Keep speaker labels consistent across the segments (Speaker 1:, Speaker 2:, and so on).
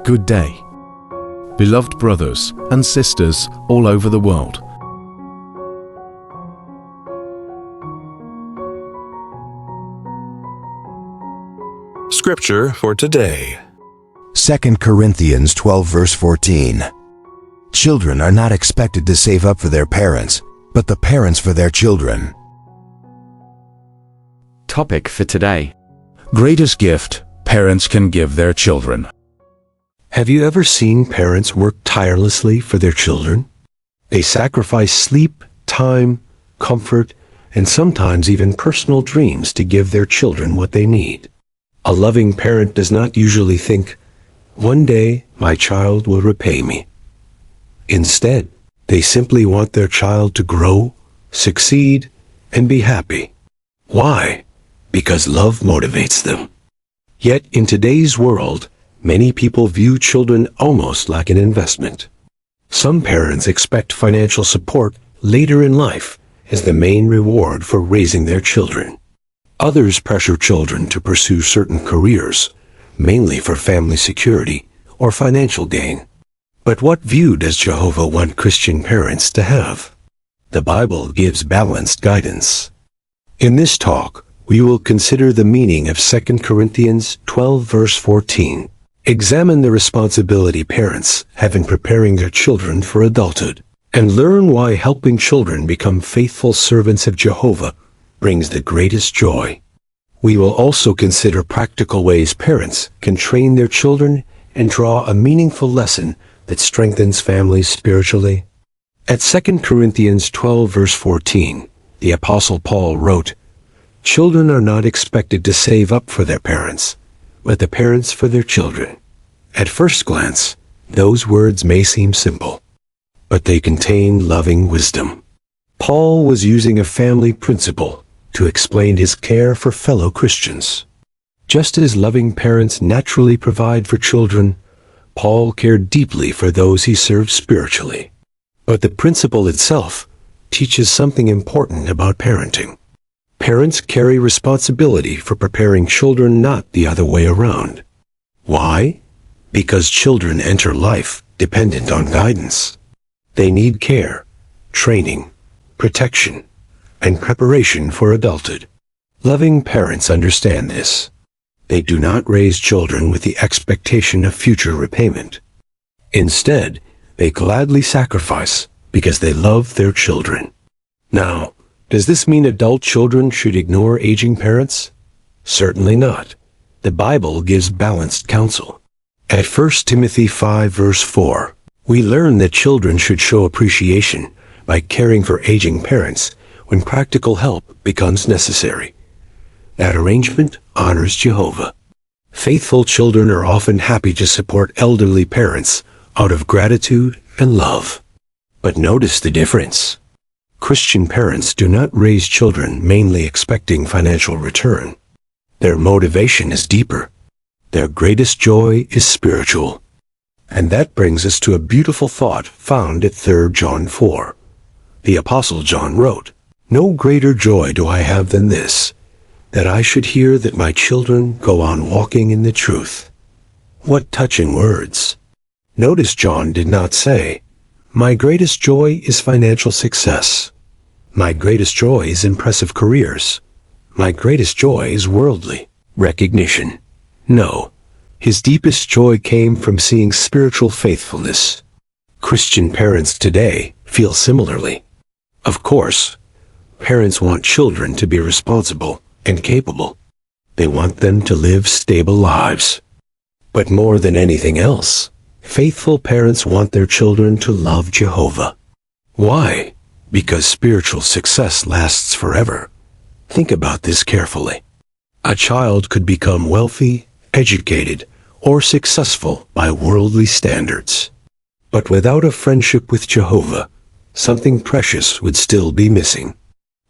Speaker 1: Good day, beloved brothers and sisters all over the world.
Speaker 2: Scripture for today.
Speaker 3: 2 Corinthians 12 verse 14. Children are not expected to save up for their parents, but the parents for their children.
Speaker 4: Topic for today.
Speaker 1: Greatest gift parents can give their children.
Speaker 5: Have you ever seen parents work tirelessly for their children? They sacrifice sleep, time, comfort, and sometimes even personal dreams to give their children what they need. A loving parent does not usually think, "One day my child will repay me." Instead, they simply want their child to grow, succeed, and be happy. Why? Because love motivates them. Yet in today's world, many people view children almost like an investment. Some parents expect financial support later in life as the main reward for raising their children. Others pressure children to pursue certain careers, mainly for family security or financial gain. But what view does Jehovah want Christian parents to have? The Bible gives balanced guidance. In this talk, we will consider the meaning of 2 Corinthians 12 verse 14. Examine the responsibility parents have in preparing their children for adulthood, and learn why helping children become faithful servants of Jehovah brings the greatest joy. We will also consider practical ways parents can train their children and draw a meaningful lesson that strengthens families spiritually. At 2 Corinthians 12 verse 14, the Apostle Paul wrote, "Children are not expected to save up for their parents, but the parents for their children." At first glance, those words may seem simple, but they contain loving wisdom. Paul was using a family principle to explain his care for fellow Christians. Just as loving parents naturally provide for children, Paul cared deeply for those he served spiritually. But the principle itself teaches something important about parenting. Parents carry responsibility for preparing children, not the other way around. Why? Because children enter life dependent on guidance. They need care, training, protection, and preparation for adulthood. Loving parents understand this. They do not raise children with the expectation of future repayment. Instead, they gladly sacrifice because they love their children. Now, does this mean adult children should ignore aging parents? Certainly not. The Bible gives balanced counsel. At 1 Timothy 5 verse 4, we learn that children should show appreciation by caring for aging parents when practical help becomes necessary. That arrangement honors Jehovah. Faithful children are often happy to support elderly parents out of gratitude and love. But notice the difference. Christian parents do not raise children mainly expecting financial return. Their motivation is deeper. Their greatest joy is spiritual. And that brings us to a beautiful thought found at 3 John 4. The Apostle John wrote, "No greater joy do I have than this, that I should hear that my children go on walking in the truth." What touching words. Notice John did not say, "My greatest joy is financial success. My greatest joy is impressive careers. My greatest joy is worldly recognition." No, his deepest joy came from seeing spiritual faithfulness. Christian parents today feel similarly. Of course, parents want children to be responsible and capable. They want them to live stable lives. But more than anything else, faithful parents want their children to love Jehovah. Why? Because spiritual success lasts forever. Think about this carefully. A child could become wealthy, educated, or successful by worldly standards. But without a friendship with Jehovah, something precious would still be missing.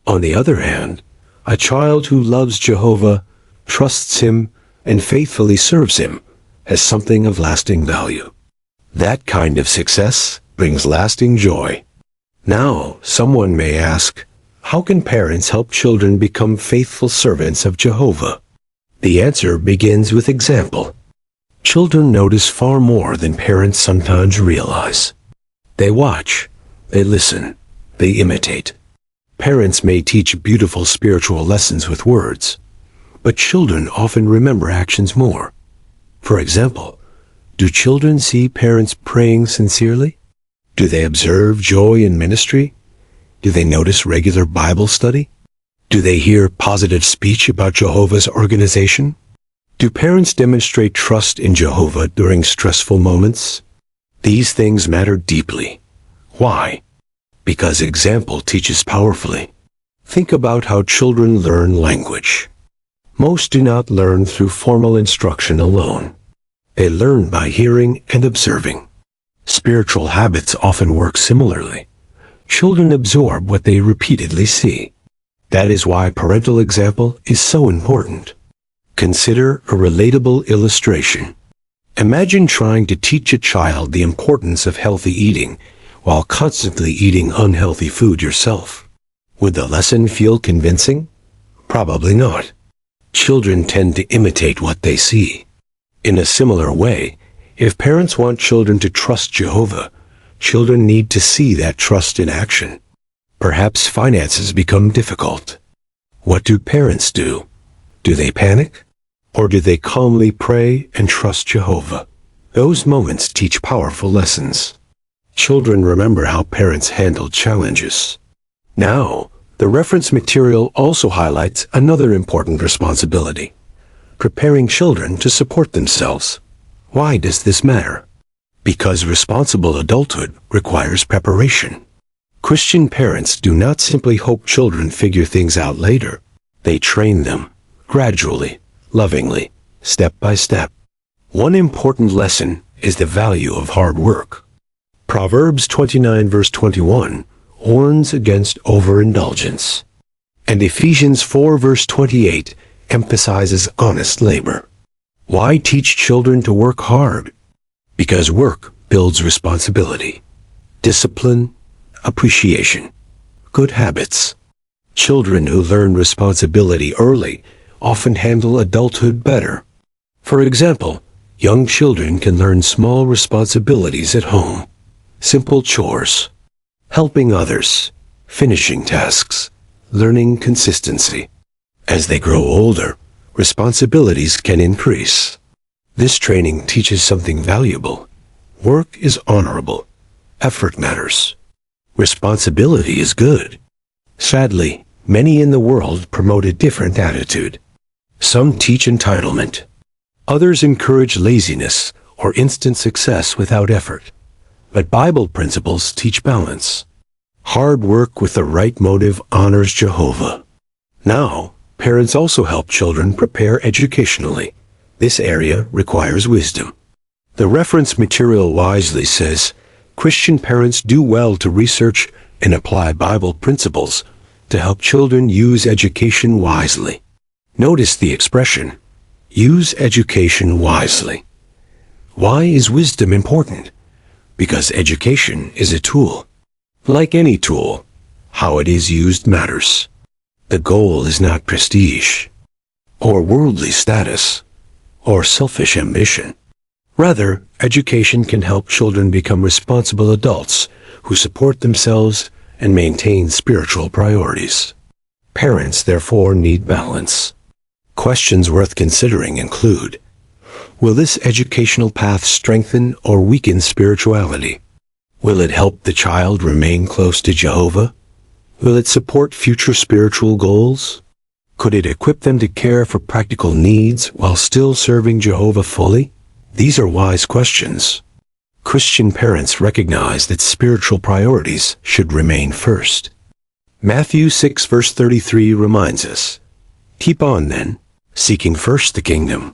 Speaker 5: On the other hand, a child who loves Jehovah, trusts Him, and faithfully serves Him has something of lasting value. That kind of success brings lasting joy. Now, someone may ask, how can parents help children become faithful servants of Jehovah? The answer begins with example. Children notice far more than parents sometimes realize. They watch, they listen, they imitate. Parents may teach beautiful spiritual lessons with words, but children often remember actions more. For example, do children see parents praying sincerely? Do they observe joy in ministry? Do they notice regular Bible study? Do they hear positive speech about Jehovah's organization? Do parents demonstrate trust in Jehovah during stressful moments? These things matter deeply. Why? Because example teaches powerfully. Think about how children learn language. Most do not learn through formal instruction alone. They learn by hearing and observing. Spiritual habits often work similarly. Children absorb what they repeatedly see. That is why parental example is so important. Consider a relatable illustration. Imagine trying to teach a child the importance of healthy eating while constantly eating unhealthy food yourself. Would the lesson feel convincing? Probably not. Children tend to imitate what they see. In a similar way, if parents want children to trust Jehovah, children need to see that trust in action. Perhaps finances become difficult. What do parents do? Do they panic? Or do they calmly pray and trust Jehovah? Those moments teach powerful lessons. Children remember how parents handled challenges. Now, the reference material also highlights another important responsibility: preparing children to support themselves. Why does this matter? Because responsible adulthood requires preparation. Christian parents do not simply hope children figure things out later. They train them, gradually, lovingly, step by step. One important lesson is the value of hard work. Proverbs 29 verse 21 warns against overindulgence. And Ephesians 4 verse 28 emphasizes honest labor. Why teach children to work hard? Because work builds responsibility, discipline, appreciation, good habits. Children who learn responsibility early often handle adulthood better. For example, young children can learn small responsibilities at home, simple chores, helping others, finishing tasks, learning consistency. As they grow older, responsibilities can increase. This training teaches something valuable. Work is honorable. Effort matters. Responsibility is good. Sadly, many in the world promote a different attitude. Some teach entitlement. Others encourage laziness or instant success without effort. But Bible principles teach balance. Hard work with the right motive honors Jehovah. Now, parents also help children prepare educationally. This area requires wisdom. The reference material wisely says, Christian parents do well to research and apply Bible principles to help children use education wisely. Notice the expression, use education wisely. Why is wisdom important? Because education is a tool. Like any tool, how it is used matters. The goal is not prestige, or worldly status, or selfish ambition. Rather, education can help children become responsible adults who support themselves and maintain spiritual priorities. Parents, therefore, need balance. Questions worth considering include, will this educational path strengthen or weaken spirituality? Will it help the child remain close to Jehovah? Will it support future spiritual goals? Could it equip them to care for practical needs while still serving Jehovah fully? These are wise questions. Christian parents recognize that spiritual priorities should remain first. Matthew 6 verse 33 reminds us, keep on then, seeking first the kingdom.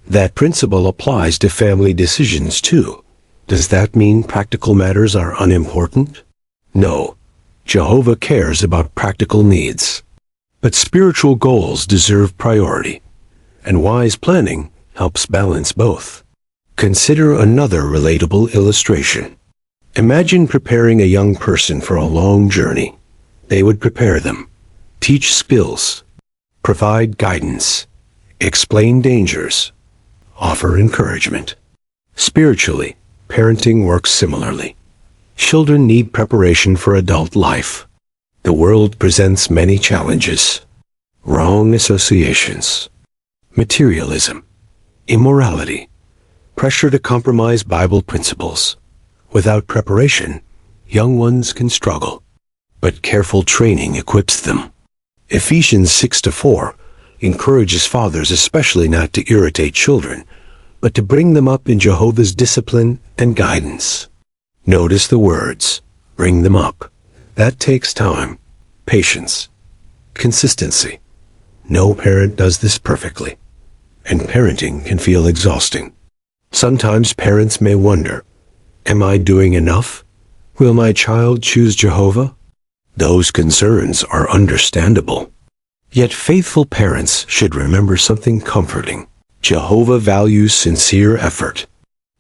Speaker 5: That principle applies to family decisions too. Does that mean practical matters are unimportant? No. Jehovah cares about practical needs. But spiritual goals deserve priority, and wise planning helps balance both. Consider another relatable illustration. Imagine preparing a young person for a long journey. They would prepare them, teach skills, provide guidance, explain dangers, offer encouragement. Spiritually, parenting works similarly. Children need preparation for adult life. The world presents many challenges. Wrong associations, materialism, immorality, pressure to compromise Bible principles. Without preparation, young ones can struggle, but careful training equips them. Ephesians 6:4 encourages fathers especially not to irritate children, but to bring them up in Jehovah's discipline and guidance. Notice the words, bring them up. That takes time, patience, consistency. No parent does this perfectly, and parenting can feel exhausting. Sometimes parents may wonder, am I doing enough? Will my child choose Jehovah? Those concerns are understandable. Yet faithful parents should remember something comforting. Jehovah values sincere effort.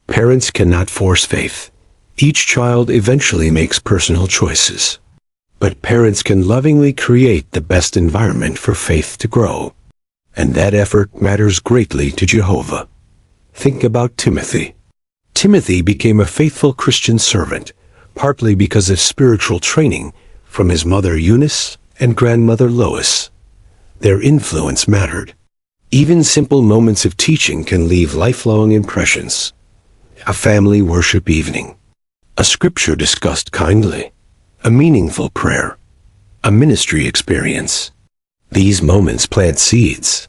Speaker 5: Parents cannot force faith. Each child eventually makes personal choices. But parents can lovingly create the best environment for faith to grow. And that effort matters greatly to Jehovah. Think about Timothy. Timothy became a faithful Christian servant, partly because of spiritual training from his mother Eunice and grandmother Lois. Their influence mattered. Even simple moments of teaching can leave lifelong impressions. A family worship evening, a scripture discussed kindly, a meaningful prayer, a ministry experience. These moments plant seeds.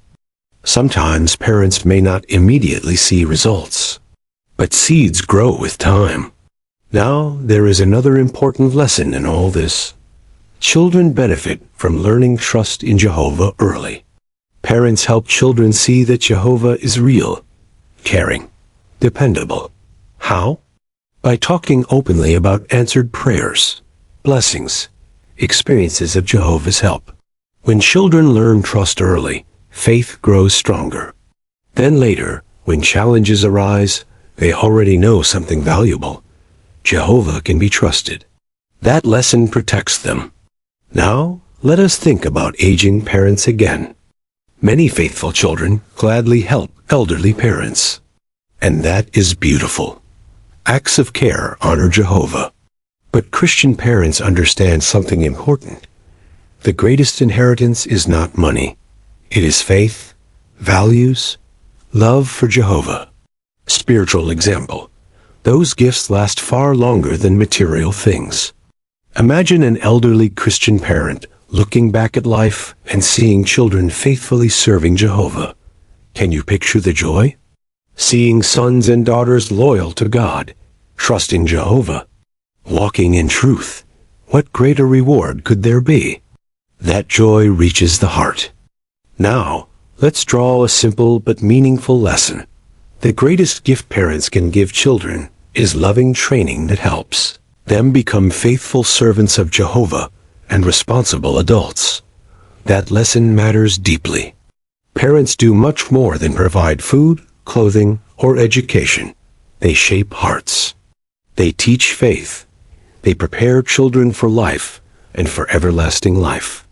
Speaker 5: Sometimes parents may not immediately see results, but seeds grow with time. Now, there is another important lesson in all this. Children benefit from learning trust in Jehovah early. Parents help children see that Jehovah is real, caring, dependable. How? By talking openly about answered prayers, blessings, experiences of Jehovah's help. When children learn trust early, faith grows stronger. Then later, when challenges arise, they already know something valuable. Jehovah can be trusted. That lesson protects them. Now, let us think about aging parents again. Many faithful children gladly help elderly parents. And that is beautiful. Acts of care honor Jehovah. But Christian parents understand something important. The greatest inheritance is not money. It is faith, values, love for Jehovah. Spiritual example. Those gifts last far longer than material things. Imagine an elderly Christian parent looking back at life and seeing children faithfully serving Jehovah. Can you picture the joy? Seeing sons and daughters loyal to God, trusting Jehovah, walking in truth. What greater reward could there be? That joy reaches the heart. Now, let's draw a simple but meaningful lesson. The greatest gift parents can give children is loving training that helps them become faithful servants of Jehovah and responsible adults. That lesson matters deeply. Parents do much more than provide food, clothing, or education. They shape hearts. They teach faith. They prepare children for life and for everlasting life.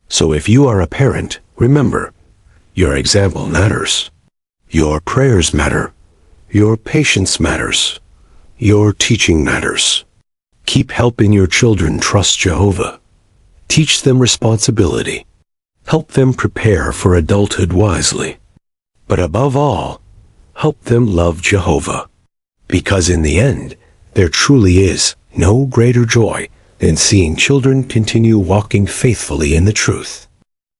Speaker 5: So if you are a parent, remember, your example matters. Your prayers matter. Your patience matters. Your teaching matters. Keep helping your children trust Jehovah. Teach them responsibility. Help them prepare for adulthood wisely. But above all, help them love Jehovah. Because in the end, there truly is no greater joy than seeing children continue walking faithfully in the truth.